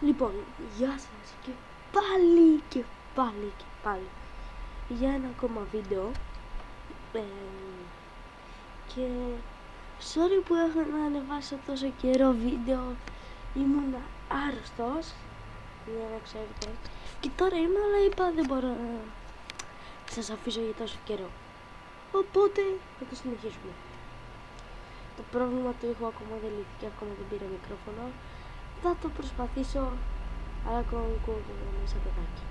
Λοιπόν, γεια σας και πάλι για ένα ακόμα βίντεο και sorry που έχω να ανεβάσω τόσο καιρό βίντεο, ήμουν άρρωστος για να ξέρετε και τώρα είμαι, αλλά είπα δεν μπορώ να σας αφήσω για τόσο καιρό, οπότε θα το συνεχίσουμε. Το πρόβλημα του ήχου ακόμα δεν λύθηκε, ακόμα δεν πήρα μικρόφωνο. Θα το προσπαθήσω, αλλά ακόμα ακούγομαι μέσα παιδάκι.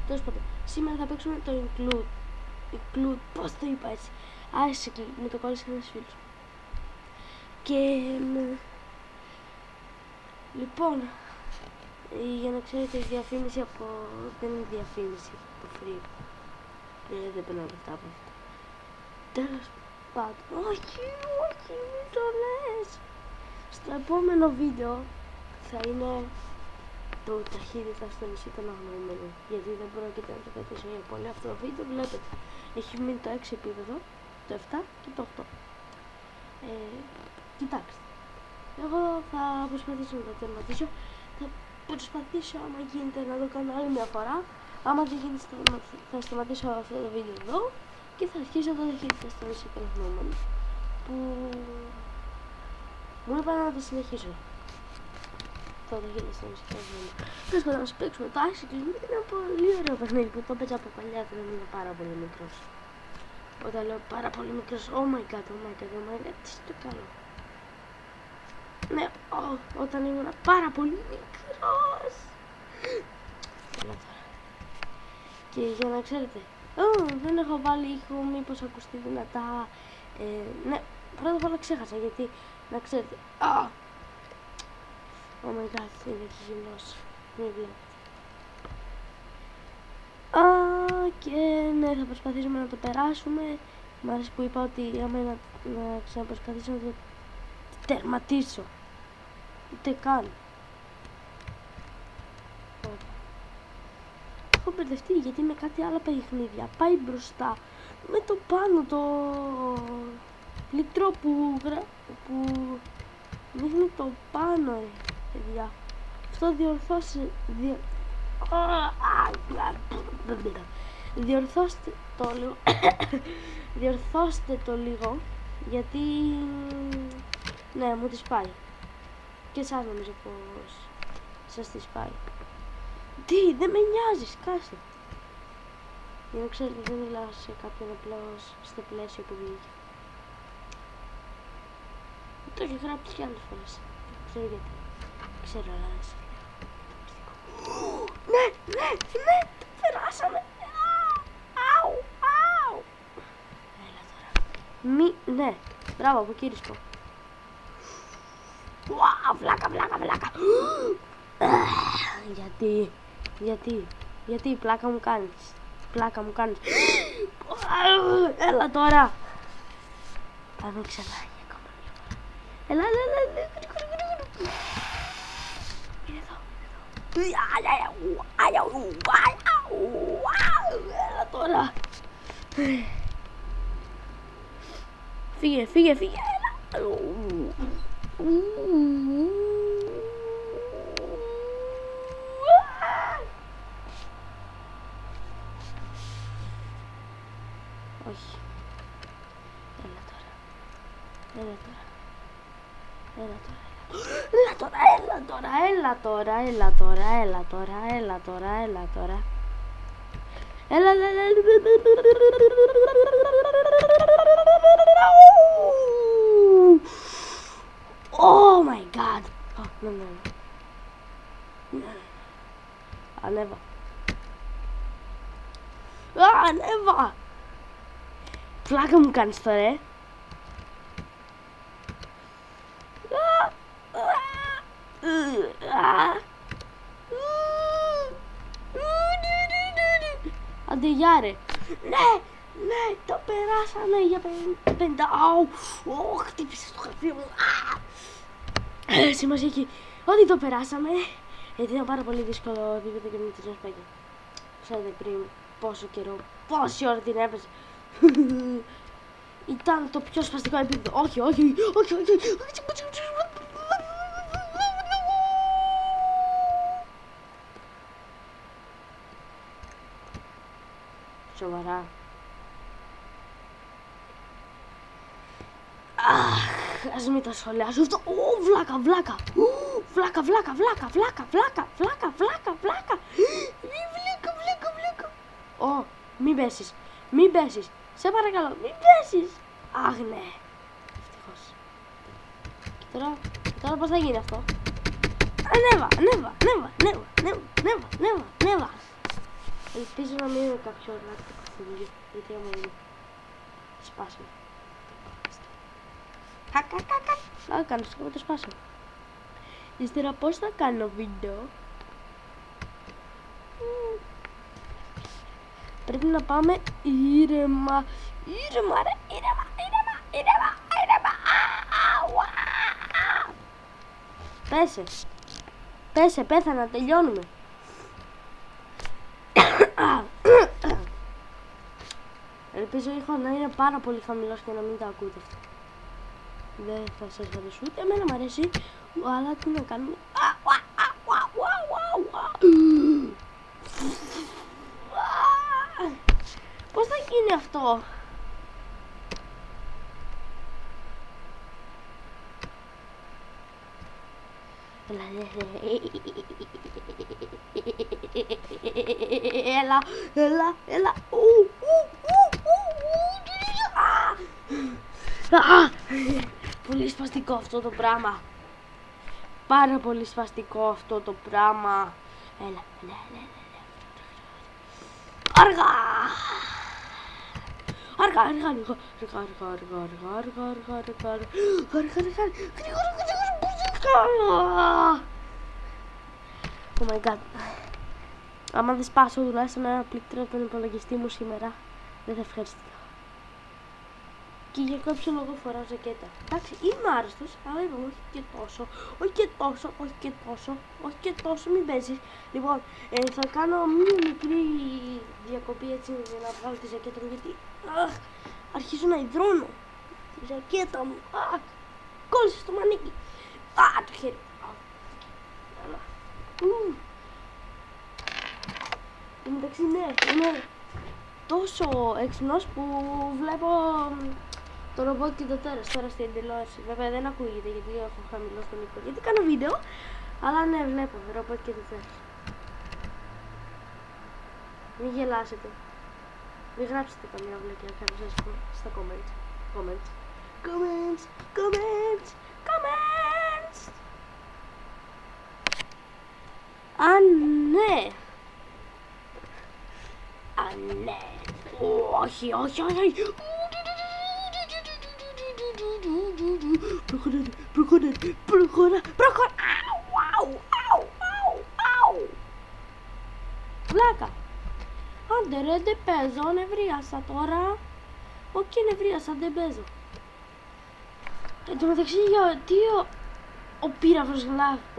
Τέλος πάντων, σήμερα θα παίξουμε το include, πώς το είπα έτσι, Icicle, μου το κόλλησε ένας φίλος. Και λοιπόν, για να ξέρετε, η διαφήμιση δεν είναι διαφήμιση από free, δεν παίρνω λεφτά από αυτό. Τέλος πάντων, όχι, μην το λες. Στο επόμενο βίντεο θα είναι το ταχύτητα στο νησί των αγνοημένων, γιατί δεν πρόκειται να το κρατήσω για πολύ. Αυτό το βίντεο βλέπετε έχει μείνει το 6 επίπεδο, το 7 και το 8. Κοιτάξτε, εγώ θα προσπαθήσω να το τερματίσω. Θα προσπαθήσω, άμα γίνεται, να το κάνω άλλη μια φορά. Άμα δεν γίνει, θα σταματήσω αυτό το βίντεο εδώ και θα αρχίσω το ταχύτητα στο νησί των αγνοημένων, που μου είπα να το συνεχίσω. Το ταχύτητα στο νησί των αγνοημένων. Τέλος πάντων, να σου παίξουμε το Icicle. Είναι ένα πολύ ωραίο παιχνίδι που το παίζα από παλιά όταν ήμουν πάρα πολύ μικρός. Όταν λέω πάρα πολύ μικρός, oh my god, τι το κάνω. Ναι, όταν ήμουν πάρα πολύ μικρός. Έλα τώρα. Και για να ξέρετε, δεν έχω βάλει ήχο, μήπως ακουστεί δυνατά. Ναι, πρώτα απ' όλα ξέχασα, γιατί να ξέρετε. Oh my god, είναι και γυμνός. Μην βλέπετε. Και ναι, θα προσπαθήσουμε να το περάσουμε. Μ' άρεσε που είπα ότι άμα να ξαναπροσπαθήσω να το τερματίσω. Ούτε καν. Έχω μπερδευτεί γιατί με κάτι άλλα παιχνίδια πάει μπροστά με το πάνω το λιτρό που δείχνει το πάνω, παιδιά. Αυτό διορθώστε το λίγο. Διορθώστε το λίγο, γιατί ναι, μου τις πάει. Και εσάς νομίζω πως σας τις πάει. Τι, δεν με νοιάζει, σκάσε. Για να ξέρετε, δεν μιλάω σε κάποιον απλώς στο πλαίσιο που βγήκε. Το έχει γράψει κι άλλες φορές. Δεν ξέρω γιατί. Ξέρω, αλλά δεν σε λέω. Ναι, το περάσαμε. Αου. Έλα τώρα. Ναι, μπράβο, από εκεί ρίσκω. Βλάκα. Γιατί πλάκα μου κάνεις. Έλα τώρα. Πάμε ξανά για ακόμα μια φορά. Έλα. Είναι εδώ. Έλα τώρα. Φύγε, έλα. Όχι. Έλα τώρα. Oh my god. No. Ανέβα. Πλάκα μου κάνεις τώρα, Αντεγιάρε. Ναι, το περάσαμε για 50. Χτύπησε στο γραφείο μου. Σημασία εκεί ότι το περάσαμε, γιατί ήταν πάρα πολύ δύσκολο επίπεδο και με την σπάγια. Ξέρετε πριν πόσο καιρό, πόση ώρα την έπαιζε. Ήταν το πιο σπαστικό επίπεδο. Όχι. Σοβαρά. Αχ, ας μην το σχολιάσω αυτό. Βλάκα. Βλάκα. Μην πέσεις. Σε παρακαλώ, μην πέσεις. Αχ, ναι. Ευτυχώς. Και τώρα πώς θα γίνει αυτό? Ανέβα. Ελπίζω να μην είναι κάποιο λάκτικο φουλί, γιατί άμα είναι σπάσιμο. Θα κάνω σκοπό το σπάσω. Ύστερα πώς θα κάνω βίντεο? Πρέπει να πάμε ήρεμα. Πέσε, πέθανα, τελειώνουμε. Ελπίζω ο ήχος να είναι πάρα πολύ χαμηλός και να μην τα ακούτε αυτά. Δεν θα σας αρέσει ούτε εμένα μ' αρέσει, αλλά τι να κάνουμε. Πώς θα γίνει αυτό? Έλα. Πολύ σπαστικό αυτό το πράγμα. Πάρα πολύ σπαστικό αυτό το πράγμα. Έλα. Αργά. Oh my god. Άμα δεν σπάσω τουλάχιστον ένα πλήκτρο από τον υπολογιστή μου σήμερα, δεν θα ευχαριστήσω. Και για κάποιο λόγο φοράω ζακέτα. Εντάξει, είμαι άρρωστος, αλλά είπαμε όχι και τόσο, μην παίζεις. Λοιπόν, θα κάνω μία μικρή διακοπή έτσι για να βγάλω τη ζακέτα μου, γιατί αρχίζω να υδρώνω τη ζακέτα μου. Κόλλησε στο μανίκι. Το χέρι. Εντάξει, ναι, είμαι τόσο έξυπνος που βλέπω το ρομπότ και το τέρας τώρα στην τηλεόραση. Βέβαια δεν ακούγεται γιατί έχω χαμηλό τον ήχο, γιατί κάνω βίντεο, αλλά ναι, βλέπω το ρομπότ και το τέρας. Μην γελάσετε. Μην γράψετε καμία βλακιά, κάνω σας πω στα comments. Ναι. Όχι. Προχώρα. Βλάκα. Άντε ρε, δεν παίζω, νευρίασα τώρα. Όχι, νευρίασα, δεν παίζω. Εν τω μεταξύ, γιατί ο πύραυλος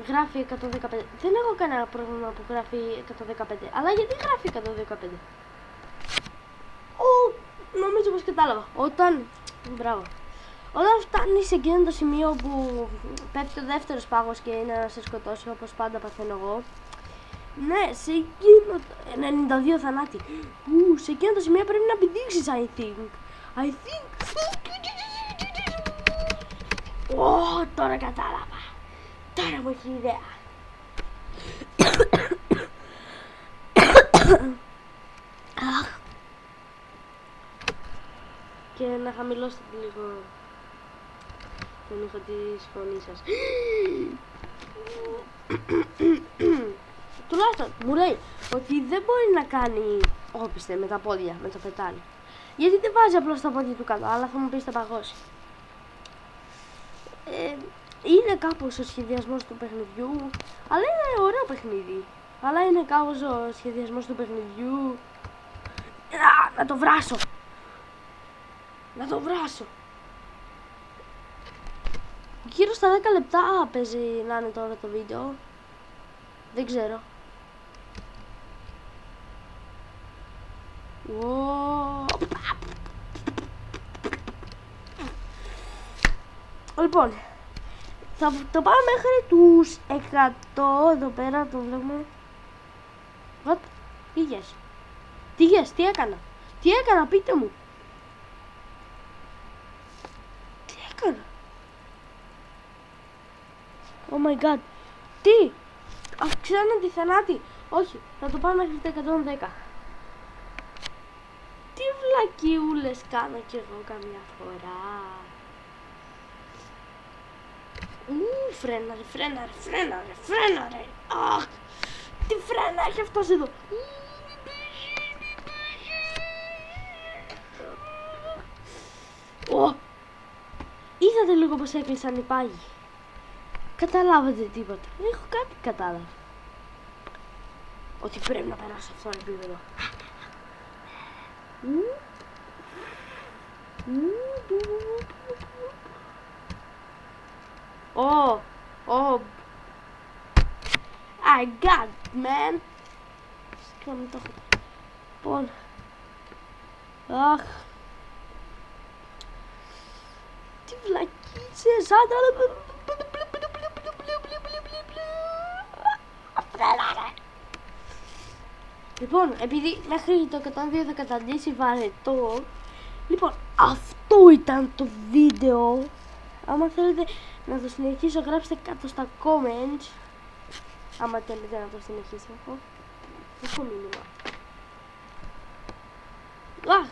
γράφει 115. Δεν έχω κανένα πρόβλημα που γράφει 115, αλλά γιατί γράφει 115? Νομίζω πως κατάλαβα. Μπράβο. Όταν φτάνει σε εκείνο το σημείο που πέφτει ο δεύτερος πάγος και είναι να σε σκοτώσει, όπως πάντα παθαίνω εγώ. Ναι, σε εκείνο το 92 θανάτι. Σε εκείνο το σημείο πρέπει να πηδήξεις, I think. Τώρα κατάλαβα. Τώρα μου έχει ιδέα. Και να χαμηλώσετε λίγο τον ήχο της φωνής σας. Τουλάχιστον μου λέει ότι δεν μπορεί να κάνει όπιστε με τα πόδια, με το πετάλι. Γιατί δεν βάζει απλώς τα πόδια του κάτω, αλλά θα μου πεις θα παγώσει. Είναι κάπως ο σχεδιασμός του παιχνιδιού, αλλά είναι ωραίο παιχνίδι. Αλλά είναι κάπως ο σχεδιασμός του παιχνιδιού. Να το βράσω. Γύρω στα 10 λεπτά παίζει να είναι τώρα το βίντεο. Δεν ξέρω. Λοιπόν, θα το πάμε μέχρι τους 100. Εδώ πέρα το βλέπουμε. What? Τι έκανα? Τι έκανα, πείτε μου. Τι έκανα. Oh my god. Τι. Αυξάνω τη θανάτη. Όχι, θα το πάω μέχρι τα 110. Τι βλακιούλες κάνω κι εγώ καμιά φορά. Φρέναρε. Αχ, τι φρένα έχει αυτός εδώ. Είδατε λίγο πως έκλεισαν οι πάγοι. Καταλάβατε τίποτα. Έχω κάτι κατάλαβα. Ότι πρέπει να περάσω αυτό το επίπεδο. I got it, man. Σκάμε το έχω. Λοιπόν. Αχ. Τι βλακίτσες. Λοιπόν, επειδή μέχρι το 102 θα καταντήσει βαρετό. Λοιπόν, αυτό ήταν το βίντεο. Άμα θέλετε να το συνεχίσω, γράψτε κάτω στα comments. Άμα θέλετε να το συνεχίσω. Έχω μήνυμα. Αχ!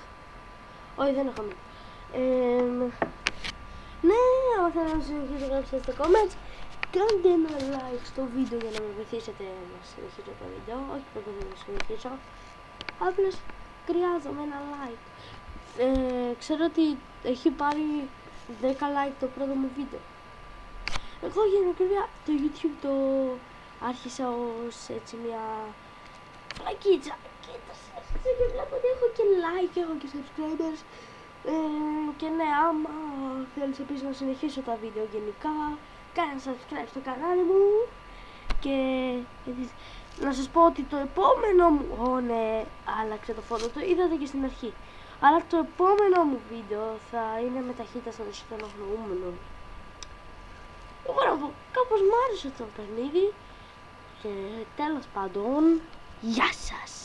Όχι, δεν έχω μήνυμα. Ναι, άμα θέλετε να συνεχίσω, γράψτε στα comments. Κάντε ένα like στο βίντεο για να με βοηθήσετε να συνεχίσω το βίντεο. Όχι που δεν θα συνεχίσω. Απλώς χρειάζομαι ένα like. Ξέρω ότι έχει πάρει 10 like το πρώτο μου βίντεο. Εγώ για την ακρίβεια το YouTube το άρχισα ως έτσι μια φλακίτσα. Κοίτασε και βλέπω ότι έχω και like, έχω και subscribers. Και ναι, άμα θέλεις επίσης να συνεχίσω τα βίντεο γενικά, κάνε subscribe στο κανάλι μου. Και να σας πω ότι το επόμενο μου, ναι, άλλαξε το φόντο, το είδατε και στην αρχή. Αλλά το επόμενο μου βίντεο θα είναι με ταχύτητα στον στενοχωρούμενο. Εγώ να πω, κάπως μ' άρεσε το παιχνίδι. Και τέλος πάντων, γεια σας!